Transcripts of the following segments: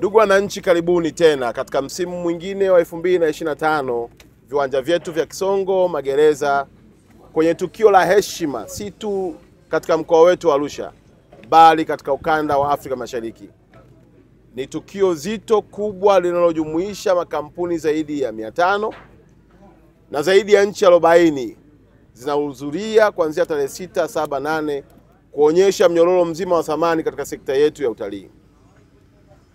Ndugu wananchi, karibuni tena katika msimu mwingine wa 2025 viwanja vyetu vya Kisongo Magereza, kwenye tukio la heshima si tu katika mkoa wetu wa Arusha bali katika ukanda wa Afrika Mashariki. Ni tukio zito kubwa linalojumuisha makampuni zaidi ya 500 na zaidi ya nchi 40 zinahudhuria kuanzia tarehe 6, 7, 8 kuonyesha mnyororo mzima wa thamani katika sekta yetu ya utalii.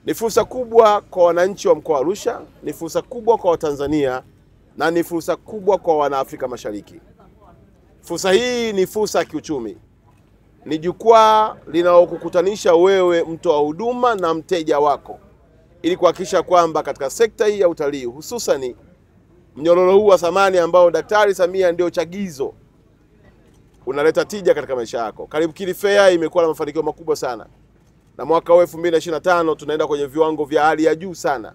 Ni fursa kubwa kwa wananchi wa mkoa wa Arusha, ni fursa kubwa kwa Watanzania na ni fursa kubwa kwa wana-Afrika Mashariki. Fursa hii ni fursa ya kiuchumi. Ni jukwaa linalokukutanisha wewe mtoa huduma na mteja wako ili kuhakikisha kwamba katika sekta hii ya utalii, hususani mnyororo huu wa thamani ambao Daktari Samia ndio chagizo, unaleta tija katika maisha yako. Karibu Kili Fair imekuwa na mafanikio makubwa sana. Na mwaka huu 2025 tunaenda kwenye viwango vya hali ya juu sana.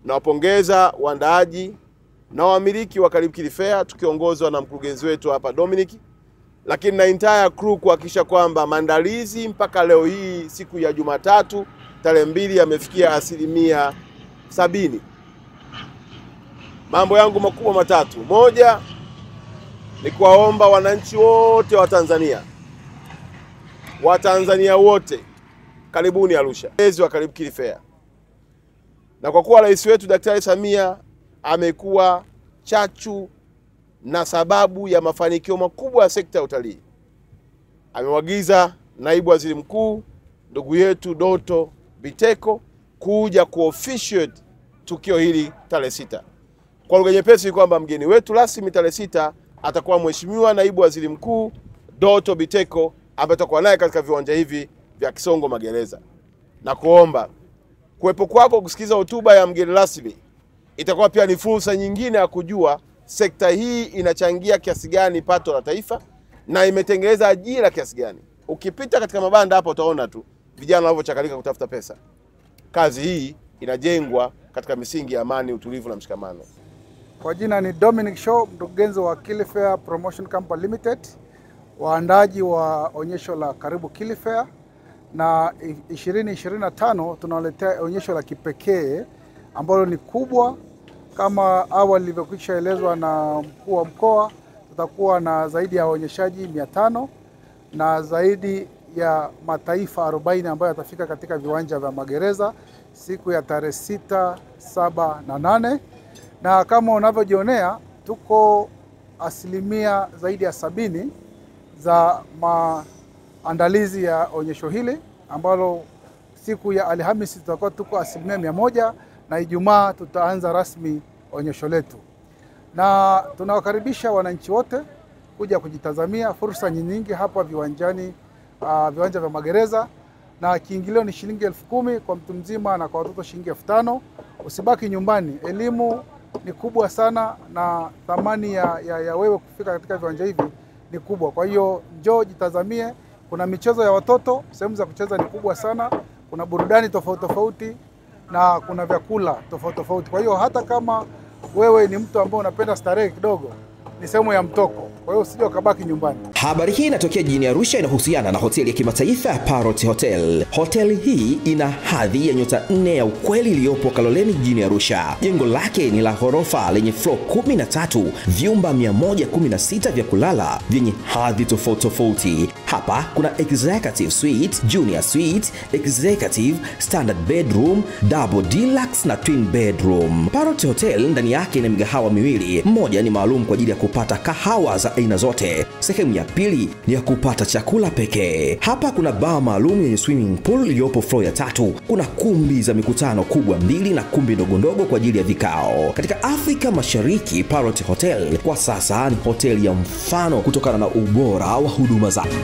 Nawapongeza waandaaji na wamiliki wa Karibu Kili Fair tukiongozwa na mkurugenzi wetu hapa Dominic, lakini na entire crew kuhakikisha kwamba maandalizi mpaka leo hii siku ya Jumatatu tarehe 2 yamefikia 70%. Mambo yangu makubwa matatu. Moja ni kuwaomba wananchi wote wa Tanzania. Watanzania wote, karibuni Arusha. Mwezi wa Karibu Kili Fair. Na kwa kuwa rais wetu Daktari Samia amekuwa chachu na sababu ya mafanikio makubwa ya sekta ya utalii, amemwagiza naibu waziri mkuu ndugu yetu Doto Biteko kuja ku-officiate tukio hili tarehe 6. Kwa lugha nyepesi kwamba mgeni wetu rasmi tarehe 6 atakuwa Mheshimiwa naibu waziri mkuu Doto Biteko ambaye tutakuwa naye katika viwanja hivi vya Kisongo Magereza. Na kuomba kuwepo kwako kusikiza hotuba ya mgeni rasmi itakuwa pia ni fursa nyingine ya kujua sekta hii inachangia kiasi gani pato la taifa na imetengeneza ajira kiasi gani. Ukipita katika mabanda hapa utaona tu vijana wanavyochakalika kutafuta pesa. Kazi hii inajengwa katika misingi ya amani, utulivu na mshikamano. Kwa jina ni Dominic Shaw, mkurugenzi wa Kili Fair Promotion Company Limited, waandaji wa onyesho la Karibu Kili Fair. Na 2025 tunaletea onyesho la kipekee ambalo ni kubwa. Kama awali lilivyokwisha elezwa na mkuu wa mkoa, tutakuwa na zaidi ya waonyeshaji 500 na zaidi ya mataifa 40 ambayo yatafika katika viwanja vya Magereza siku ya tarehe 6, 7 na 8. Na kama unavyojionea, tuko asilimia zaidi ya 70 za maandalizi ya onyesho hili, ambalo siku ya Alhamisi tutakuwa tuko asilimia 100 na Ijumaa tutaanza rasmi onyesho letu. Na tunawakaribisha wananchi wote kuja kujitazamia fursa nyingi hapa viwanja vya Magereza, na kiingilio ni shilingi 10,000 kwa mtu mzima na kwa watoto shilingi 5,000. Usibaki nyumbani, elimu ni kubwa sana na thamani ya wewe kufika katika viwanja hivi ni kubwa. Kwa hiyo njoo jitazamie. Kuna michezo ya watoto, sehemu za kucheza ni kubwa sana. Kuna burudani tofauti tofauti na kuna vyakula tofauti tofauti. Kwa hiyo hata kama wewe ni mtu ambaye unapenda starehe kidogo, ni sehemu ya mtoko. Kwa hiyo usije ukabaki nyumbani. Habari hii inatokea jijini Arusha, inahusiana na hoteli ya kimataifa ya Parrot Hotel. Hoteli hii ina hadhi ya nyota 4 ya ukweli iliyopo Kaloleni jijini Arusha. Jengo lake ni la ghorofa lenye floor 13, vyumba 116 vya kulala vyenye hadhi tofauti tofauti. Hapa kuna executive suite, junior suite, executive, standard bedroom, double deluxe na twin bedroom. Parrot Hotel ndani yake ina migahawa miwili. Mmoja ni maalum kwa ajili ya kupata kahawa za aina zote. Sehemu ya pili ni ya kupata chakula pekee. Hapa kuna bar maalum yenye swimming pool iliyopo floor ya 3. Kuna kumbi za mikutano kubwa 2 na kumbi ndogo ndogo kwa ajili ya vikao. Katika Afrika Mashariki, Parrot Hotel kwa sasa ni hoteli ya mfano kutokana na ubora wa huduma zake.